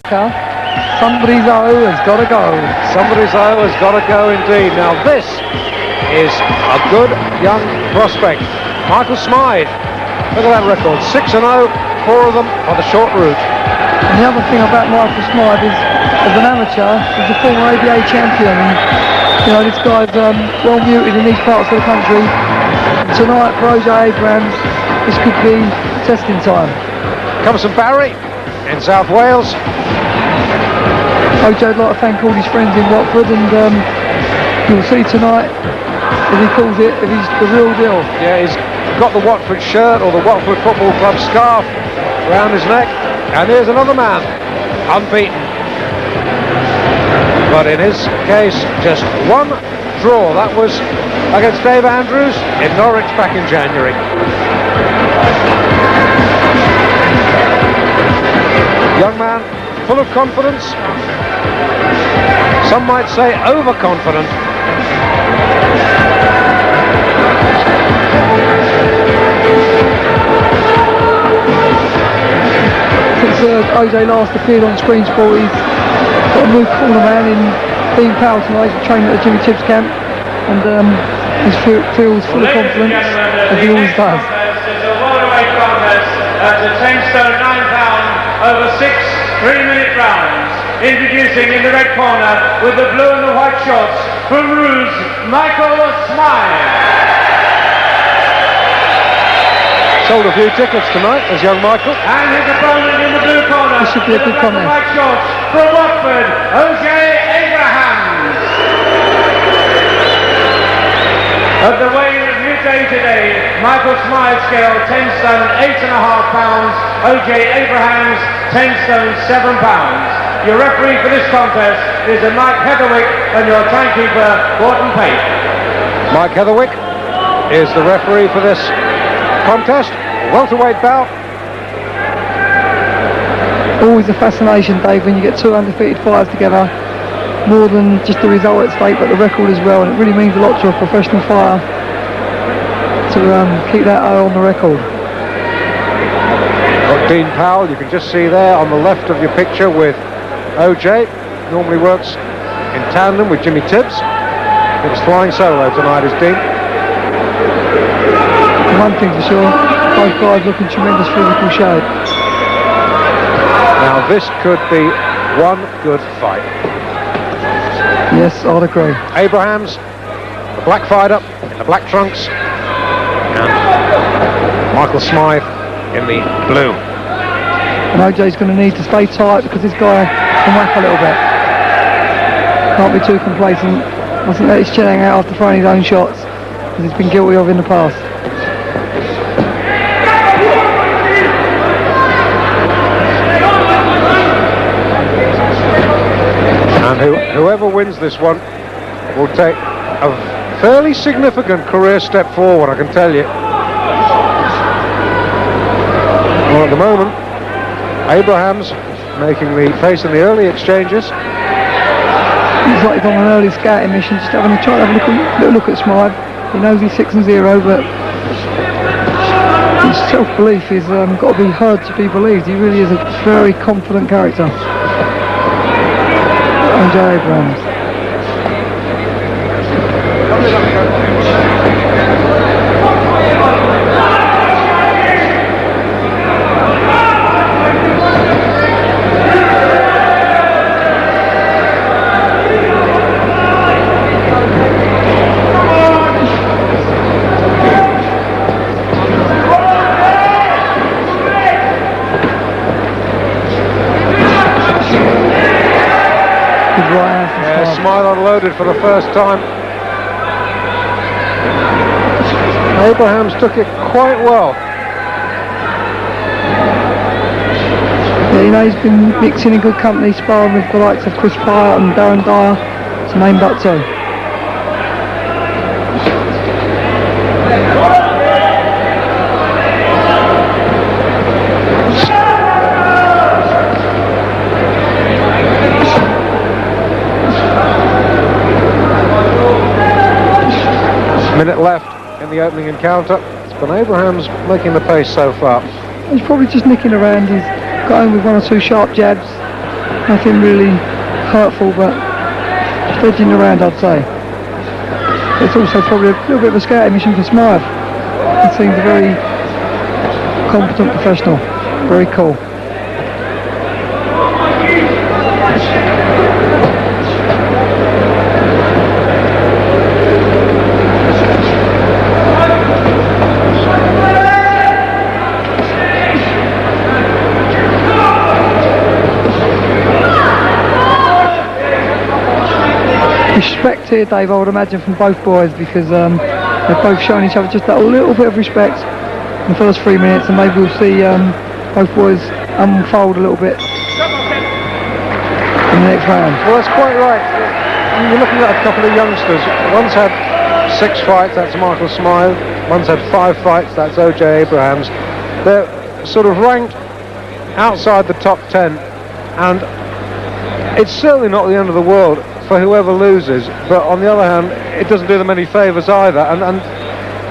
Somebody's O has got to go. Somebody's O has got to go indeed. Now this is a good young prospect. Michael Smyth. Look at that record. 6-0, 4 of them on the short route. And the other thing about Michael Smyth is, as an amateur, he's a former ABA champion. And, you know, this guy's well muted in these parts of the country. Tonight for ojay Abrahams, this could be testing time. Comes from Barry in South Wales. Ojay would like to thank all his friends in Watford, and you'll see tonight if he calls it, if he's the real deal. Yeah, he's got the Watford shirt or the Watford Football Club scarf around his neck. And here's another man, unbeaten. But in his case, just one draw. That was against Dave Andrews in Norwich back in January. Young man, full of confidence. Some might say overconfident. Since ojay last appeared on Screen Sport, he's got a new corner man in Dean Powell tonight. He's training at the Jimmy Tibbs camp, and he feels full of confidence, as he always does. It's a welterweight contest at the 10 stone 9 pound over 6 3-minute rounds. Introducing in the red corner with the blue and the white shorts from Rouge, Michael Smyth. Sold a few tickets tonight as young Michael. And his opponent in the blue corner. This should be a good contest. White shorts from Watford, Ojay Abrahams. At the weighing of midday today, Michael Smyth scale 10 stone 8.5 pounds, Ojay Abrahams 10 stone 7 pounds. Your referee for this contest is Mike Heatherwick, and your timekeeper Gordon Pate. Mike Heatherwick is the referee for this contest. Welterweight bout. Always a fascination, Dave, when you get two undefeated fighters together. More than just the result at stake, but the record as well. And it really means a lot to a professional fighter to keep that O on the record. Got Dean Powell, you can just see there on the left of your picture with Ojay. Normally works in tandem with Jimmy Tibbs. It was flying solo tonight as Dean. One thing for sure, both guys looking tremendous physical shape. Now this could be one good fight. Yes, I'd agree. Abrahams, the black fighter in the black trunks, and Michael Smyth in the blue. And ojay's going to need to stay tight because this guy can whack a little bit. Can't be too complacent. Mustn't let his chin hang out after throwing his own shots, as he's been guilty of in the past. And whoever wins this one will take a fairly significant career step forward, I can tell you. Well, at the moment, Abrahams facing the early exchanges. Looks like he's on an early scouting mission, just trying to have a little look at Smyth. He knows he's 6-0, but his self-belief is got to be heard to be believed. He really is a very confident character. Ojay Abrahams. Smyth unloaded for the first time. Abrahams took it quite well. Yeah, you know, he's been mixing in good company, sparring with the likes of Chris Pyatt and Darren Dyer, to name but two. Minute left in the opening encounter. It's been Abrahams making the pace so far. He's probably just nicking around. He's going with one or two sharp jabs. Nothing really hurtful, but just edging around, I'd say. It's also probably a little bit of a scouting mission for Smyth. He seems a very competent professional. Very cool. Respect here, Dave, I would imagine, from both boys, because they've both shown each other just that little bit of respect in the first 3 minutes, and maybe we'll see both boys unfold a little bit in the next round. Well, that's quite right. You're looking at a couple of youngsters. One's had 6 fights, that's Michael Smyth. One's had 5 fights, that's Ojay Abrahams. They're sort of ranked outside the top 10, and it's certainly not the end of the world for whoever loses, but on the other hand, it doesn't do them any favours either. And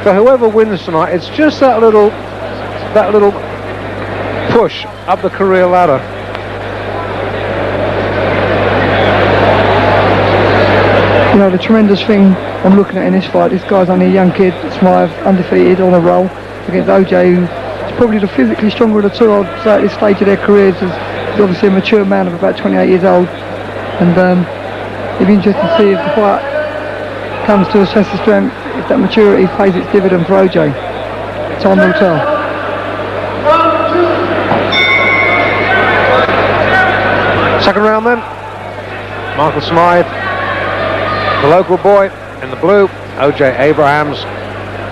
for whoever wins tonight, it's just that little push up the career ladder. You know, the tremendous thing I'm looking at in this fight, this guy's only a young kid, Smyth, undefeated on a roll against Ojay, who's probably the physically stronger of the two, I'd say, at this stage of their careers. He's obviously a mature man of about 28 years old, and it'd be interesting to see if the fight comes to assess the strength, if that maturity pays its dividend for Ojay. Time will tell. Second round then. Michael Smyth, the local boy in the blue. Ojay Abrahams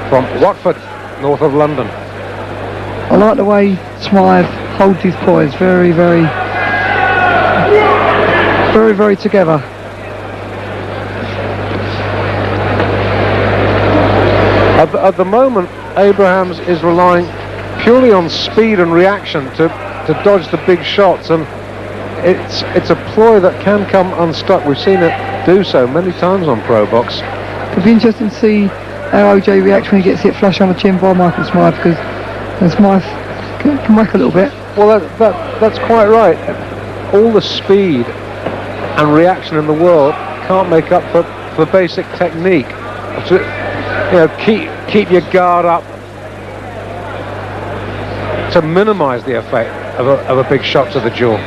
from Watford, north of London. I like the way Smyth holds his poise, very, very, very, very together. At the moment, Abrahams is relying purely on speed and reaction to dodge the big shots, and it's a ploy that can come unstuck. We've seen it do so many times on Pro Box. It'll be interesting to see how Ojay reacts when he gets hit flush on the chin by Michael Smyth, because Smyth can whack a little bit. Well, that's quite right. All the speed and reaction in the world can't make up for basic technique. You know, keep your guard up to minimise the effect of a big shot to the jaw.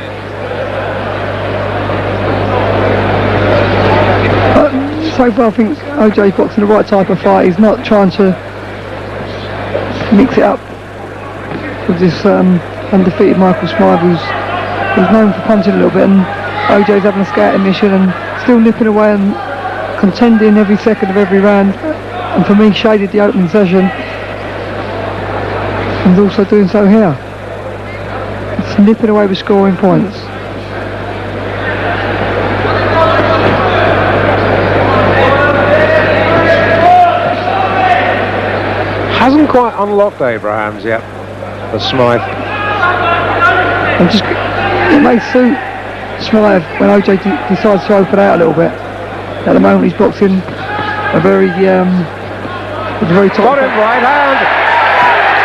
So far I think Ojay's boxing the right type of fight. He's not trying to mix it up with this undefeated Michael Smyth, who's known for punching a little bit, and Ojay's having a scouting mission and still nipping away and contending every second of every round, and for me shaded the opening session, and also doing so here. It's nipping away with scoring points. Hasn't quite unlocked Abrahams yet, the Smyth. And just, it may suit Smyth when Ojay decides to open out a little bit. At the moment he's boxing a very tight. Got it, right hand.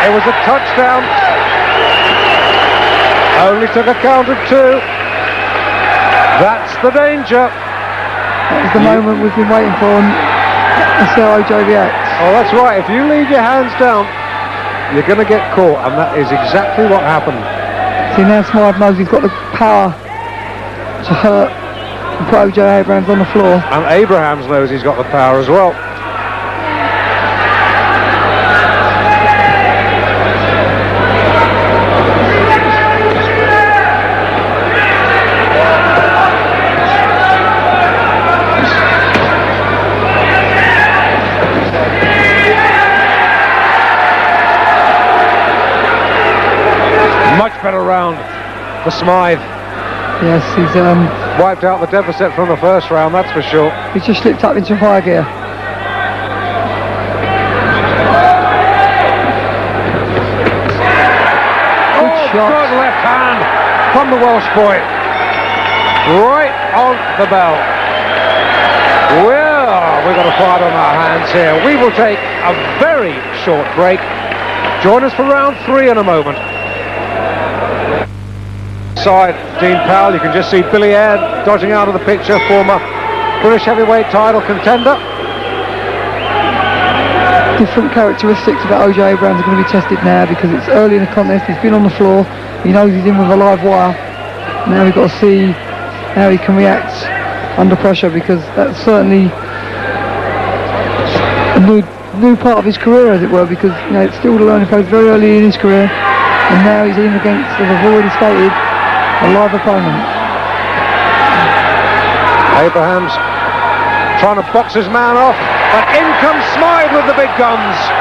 It was a touchdown. Only took a count of 2. That's the danger. That was the moment we've been waiting for, and that's how Ojay reacts. Oh, that's right. If you leave your hands down, you're going to get caught, and that is exactly what happened. See, now Smyth knows he's got the power to hurt and put Ojay Abrahams on the floor. And Abrahams knows he's got the power as well. Better round for Smyth. Yes, he's wiped out the deficit from the first round, that's for sure. He's just slipped up into high gear. Good shot. Good left hand from the Welsh boy. Right on the bell. Well, we've got a fight on our hands here. We will take a very short break. Join us for round 3 in a moment. outside Dean Powell. You can just see Billy Aird dodging out of the picture, former British heavyweight title contender. Different characteristics about Ojay Abrahams are going to be tested now because it's early in the contest. He's been on the floor. He knows he's in with a live wire. Now we've got to see how he can react under pressure, because that's certainly a new part of his career, as it were, because it's still the learning phase very early in his career, and now he's in against, as I've already stated, a live opponent. Abrahams trying to box his man off, and in comes Smyth with the big guns.